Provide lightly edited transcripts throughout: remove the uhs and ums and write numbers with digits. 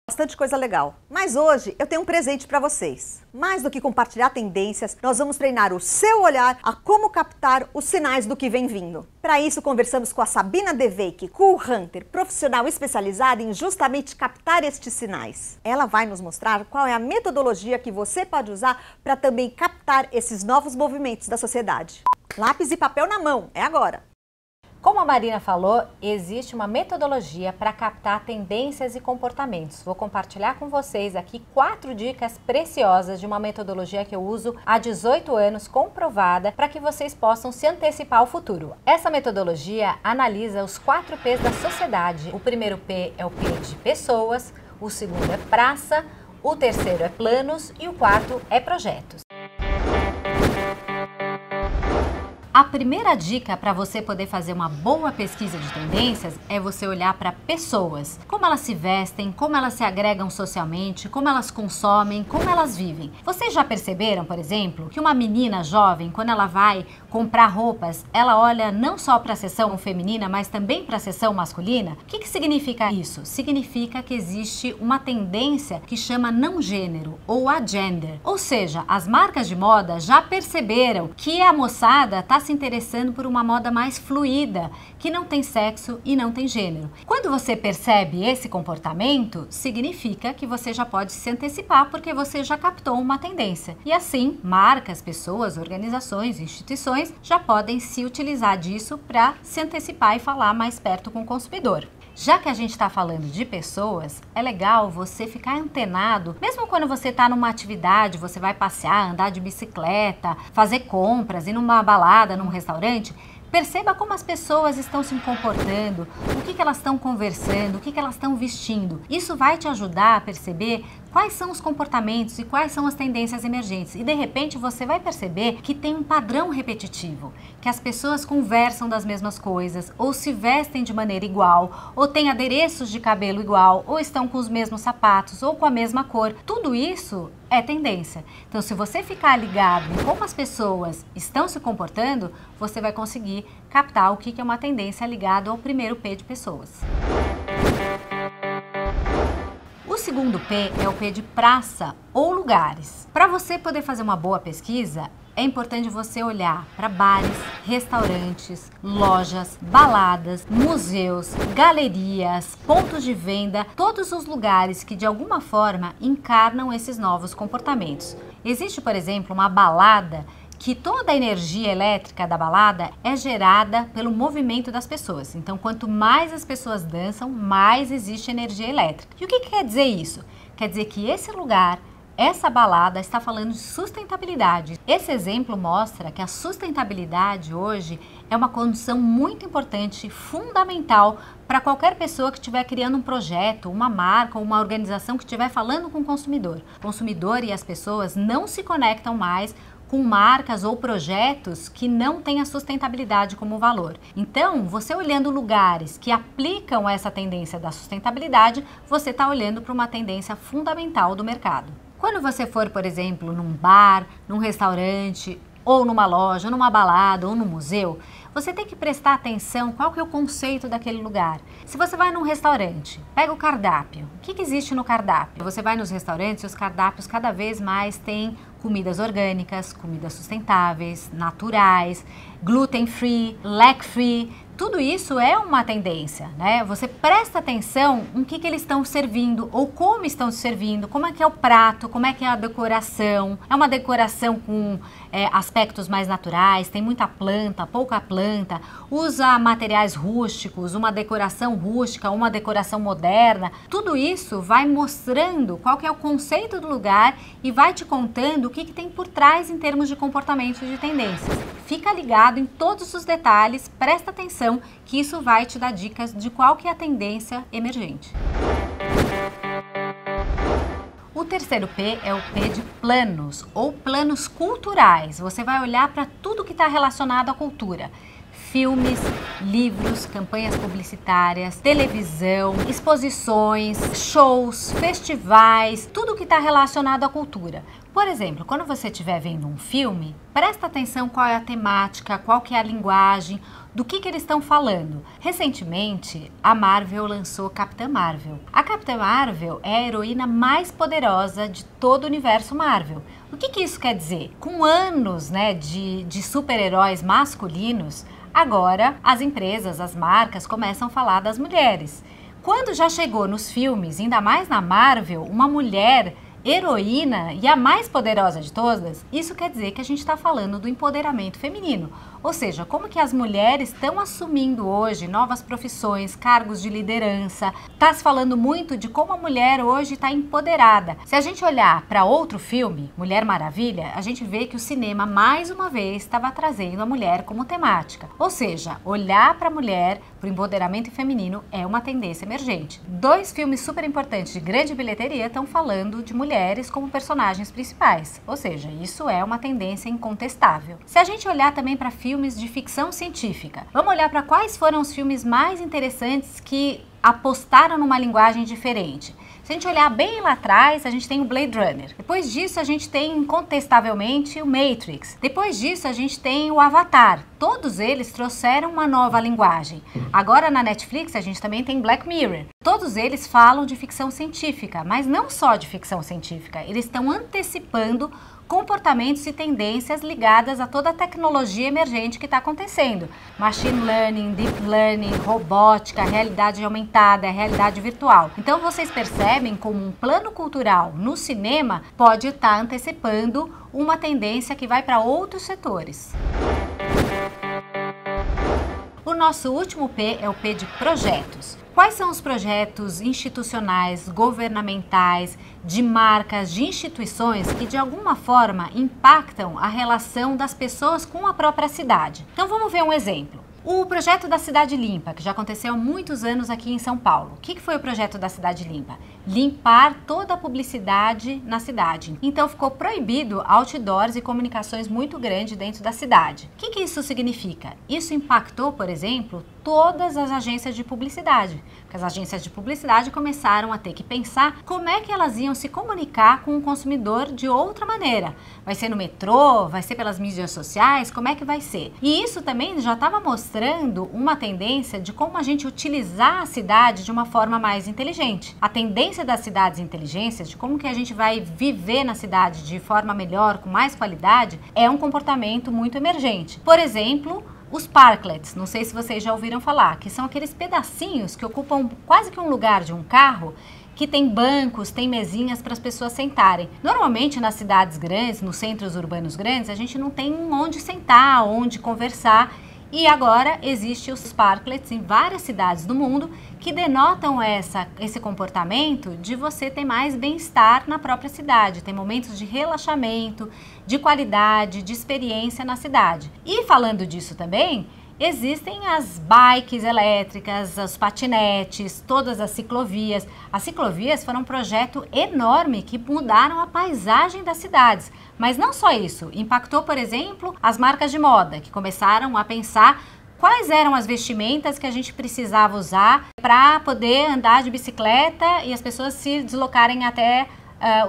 Bastante coisa legal. Mas hoje eu tenho um presente para vocês. Mais do que compartilhar tendências, nós vamos treinar o seu olhar a como captar os sinais do que vem vindo. Para isso, conversamos com a Sabina Deveik, Cool Hunter, profissional especializada em justamente captar estes sinais. Ela vai nos mostrar qual é a metodologia que você pode usar para também captar esses novos movimentos da sociedade. Lápis e papel na mão, é agora! Como a Marina falou, existe uma metodologia para captar tendências e comportamentos. Vou compartilhar com vocês aqui 4 dicas preciosas de uma metodologia que eu uso há 18 anos, comprovada, para que vocês possam se antecipar ao futuro. Essa metodologia analisa os 4 P's da sociedade. O primeiro P é o P de pessoas, o segundo é praça, o terceiro é planos e o quarto é projetos. A primeira dica para você poder fazer uma boa pesquisa de tendências é você olhar para pessoas. Como elas se vestem, como elas se agregam socialmente, como elas consomem, como elas vivem. Vocês já perceberam, por exemplo, que uma menina jovem, quando ela vai comprar roupas, ela olha não só para a seção feminina, mas também para a seção masculina? O que significa isso? Significa que existe uma tendência que chama não gênero ou agender. Ou seja, as marcas de moda já perceberam que a moçada está se interessando por uma moda mais fluida, que não tem sexo e não tem gênero. Quando você percebe esse comportamento, significa que você já pode se antecipar porque você já captou uma tendência. E assim, marcas, pessoas, organizações, instituições já podem se utilizar disso para se antecipar e falar mais perto com o consumidor. Já que a gente está falando de pessoas, é legal você ficar antenado, mesmo quando você está numa atividade, você vai passear, andar de bicicleta, fazer compras, ir numa balada, num restaurante. Perceba como as pessoas estão se comportando, o que elas estão conversando, o que elas estão vestindo. Isso vai te ajudar a perceber quais são os comportamentos e quais são as tendências emergentes. E de repente você vai perceber que tem um padrão repetitivo, que as pessoas conversam das mesmas coisas, ou se vestem de maneira igual, ou têm adereços de cabelo igual, ou estão com os mesmos sapatos, ou com a mesma cor. Tudo isso é tendência. Então, se você ficar ligado em como as pessoas estão se comportando, você vai conseguir captar o que é uma tendência ligada ao primeiro P de pessoas. O segundo P é o P de praça ou lugares. Para você poder fazer uma boa pesquisa, é importante você olhar para bares, restaurantes, lojas, baladas, museus, galerias, pontos de venda, todos os lugares que de alguma forma encarnam esses novos comportamentos. Existe, por exemplo, uma balada que toda a energia elétrica da balada é gerada pelo movimento das pessoas. Então, quanto mais as pessoas dançam, mais existe energia elétrica. E o que quer dizer isso? Quer dizer que esse lugar, essa balada está falando de sustentabilidade. Esse exemplo mostra que a sustentabilidade hoje é uma condição muito importante, fundamental para qualquer pessoa que estiver criando um projeto, uma marca ou uma organização que estiver falando com o consumidor. O consumidor e as pessoas não se conectam mais com marcas ou projetos que não têm a sustentabilidade como valor. Então, você olhando lugares que aplicam essa tendência da sustentabilidade, você está olhando para uma tendência fundamental do mercado. Quando você for, por exemplo, num bar, num restaurante, ou numa loja, numa balada, ou num museu, você tem que prestar atenção qual que é o conceito daquele lugar. Se você vai num restaurante, pega o cardápio. O que existe no cardápio? Você vai nos restaurantes e os cardápios cada vez mais têm comidas orgânicas, comidas sustentáveis, naturais, gluten free, lac free. Tudo isso é uma tendência, né? Você presta atenção em que eles estão servindo ou como estão servindo, como é que é o prato, como é que é a decoração. É uma decoração com aspectos mais naturais, tem muita planta, pouca planta, usa materiais rústicos, uma decoração rústica, uma decoração moderna. Tudo isso vai mostrando qual que é o conceito do lugar e vai te contando o que tem por trás em termos de comportamento e de tendências. Fica ligado em todos os detalhes, presta atenção que isso vai te dar dicas de qual que é a tendência emergente. O terceiro P é o P de planos ou planos culturais. Você vai olhar para tudo que está relacionado à cultura. filmes, livros, campanhas publicitárias, televisão, exposições, shows, festivais, tudo que está relacionado à cultura. Por exemplo, quando você estiver vendo um filme, presta atenção qual é a temática, qual que é a linguagem, do que eles estão falando. Recentemente, a Marvel lançou Capitã Marvel. A Capitã Marvel é a heroína mais poderosa de todo o universo Marvel. O que isso quer dizer? Com anos, de super-heróis masculinos, agora as empresas, as marcas começam a falar das mulheres. Quando já chegou nos filmes, ainda mais na Marvel, uma mulher heroína e a mais poderosa de todas, isso quer dizer que a gente está falando do empoderamento feminino. Ou seja, como que as mulheres estão assumindo hoje novas profissões, cargos de liderança. Está se falando muito de como a mulher hoje está empoderada. Se a gente olhar para outro filme, Mulher Maravilha, a gente vê que o cinema, mais uma vez, estava trazendo a mulher como temática. Ou seja, olhar para a mulher, para o empoderamento feminino, é uma tendência emergente. 2 filmes super importantes de grande bilheteria estão falando de mulheres como personagens principais. Ou seja, isso é uma tendência incontestável. Se a gente olhar também para filmes de ficção científica, vamos olhar para quais foram os filmes mais interessantes que apostaram numa linguagem diferente. Se a gente olhar bem lá atrás, a gente tem o Blade Runner. Depois disso, a gente tem, incontestavelmente, o Matrix. Depois disso, a gente tem o Avatar. Todos eles trouxeram uma nova linguagem. Agora, na Netflix, a gente também tem Black Mirror. Todos eles falam de ficção científica, mas não só de ficção científica. Eles estão antecipando comportamentos e tendências ligadas a toda a tecnologia emergente que está acontecendo. Machine Learning, Deep Learning, robótica, realidade aumentada, realidade virtual. Então vocês percebem como um plano cultural no cinema pode estar antecipando uma tendência que vai para outros setores. O nosso último P é o P de projetos. Quais são os projetos institucionais, governamentais, de marcas, de instituições que de alguma forma impactam a relação das pessoas com a própria cidade? Então vamos ver um exemplo. O projeto da Cidade Limpa, que já aconteceu há muitos anos aqui em São Paulo. O que foi o projeto da Cidade Limpa? Limpar toda a publicidade na cidade. Então ficou proibido outdoors e comunicações muito grandes dentro da cidade. O que isso significa? Isso impactou, por exemplo, todas as agências de publicidade. Porque as agências de publicidade começaram a ter que pensar como é que elas iam se comunicar com o consumidor de outra maneira. Vai ser no metrô? Vai ser pelas mídias sociais? Como é que vai ser? E isso também já estava mostrando uma tendência de como a gente utilizar a cidade de uma forma mais inteligente. A tendência das cidades inteligentes, de como que a gente vai viver na cidade de forma melhor, com mais qualidade, é um comportamento muito emergente. Por exemplo, os parklets, não sei se vocês já ouviram falar, que são aqueles pedacinhos que ocupam quase que um lugar de um carro, que tem bancos, tem mesinhas para as pessoas sentarem. Normalmente nas cidades grandes, nos centros urbanos grandes, a gente não tem onde sentar, onde conversar. E agora existem os parklets em várias cidades do mundo que denotam esse comportamento de você ter mais bem-estar na própria cidade, ter momentos de relaxamento, de qualidade, de experiência na cidade. E falando disso também, existem as bikes elétricas, os patinetes, todas as ciclovias. As ciclovias foram um projeto enorme que mudaram a paisagem das cidades. Mas não só isso, impactou, por exemplo, as marcas de moda, que começaram a pensar quais eram as vestimentas que a gente precisava usar para poder andar de bicicleta e as pessoas se deslocarem até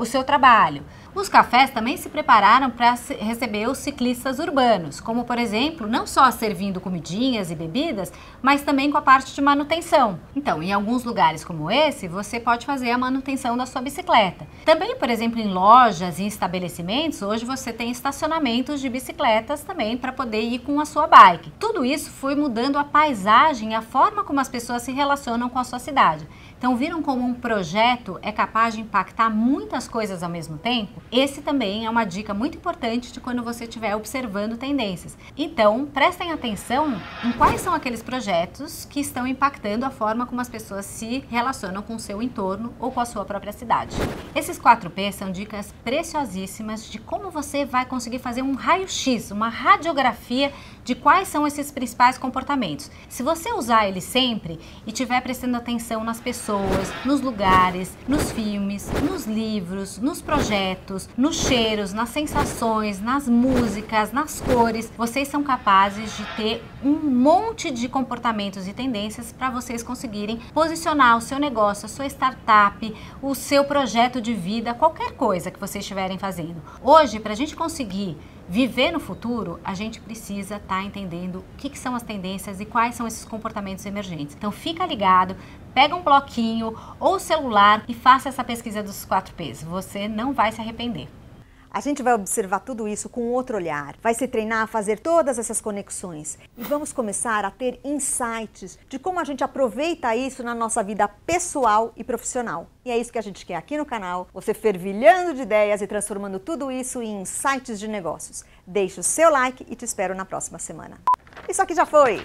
o seu trabalho. Os cafés também se prepararam para receber os ciclistas urbanos, como por exemplo, não só servindo comidinhas e bebidas, mas também com a parte de manutenção. Então, em alguns lugares como esse, você pode fazer a manutenção da sua bicicleta. Também, por exemplo, em lojas e estabelecimentos, hoje você tem estacionamentos de bicicletas também para poder ir com a sua bike. Tudo isso foi mudando a paisagem, a forma como as pessoas se relacionam com a sua cidade. Então, viram como um projeto é capaz de impactar muitas coisas ao mesmo tempo? Esse também é uma dica muito importante de quando você estiver observando tendências. Então, prestem atenção em quais são aqueles projetos que estão impactando a forma como as pessoas se relacionam com o seu entorno ou com a sua própria cidade. Esses 4P são dicas preciosíssimas de como você vai conseguir fazer um raio-x, uma radiografia de de quais são esses principais comportamentos. Se você usar ele sempre e estiver prestando atenção nas pessoas, nos lugares, nos filmes, nos livros, nos projetos, nos cheiros, nas sensações, nas músicas, nas cores, vocês são capazes de ter um monte de comportamentos e tendências para vocês conseguirem posicionar o seu negócio, a sua startup, o seu projeto de vida, qualquer coisa que vocês estiverem fazendo. Hoje, para a gente conseguir viver no futuro, a gente precisa estar entendendo o que são as tendências e quais são esses comportamentos emergentes. Então fica ligado, pega um bloquinho ou celular e faça essa pesquisa dos 4Ps. Você não vai se arrepender. A gente vai observar tudo isso com outro olhar, vai se treinar a fazer todas essas conexões e vamos começar a ter insights de como a gente aproveita isso na nossa vida pessoal e profissional. E é isso que a gente quer aqui no canal, você fervilhando de ideias e transformando tudo isso em insights de negócios. Deixe o seu like e te espero na próxima semana. Isso aqui já foi!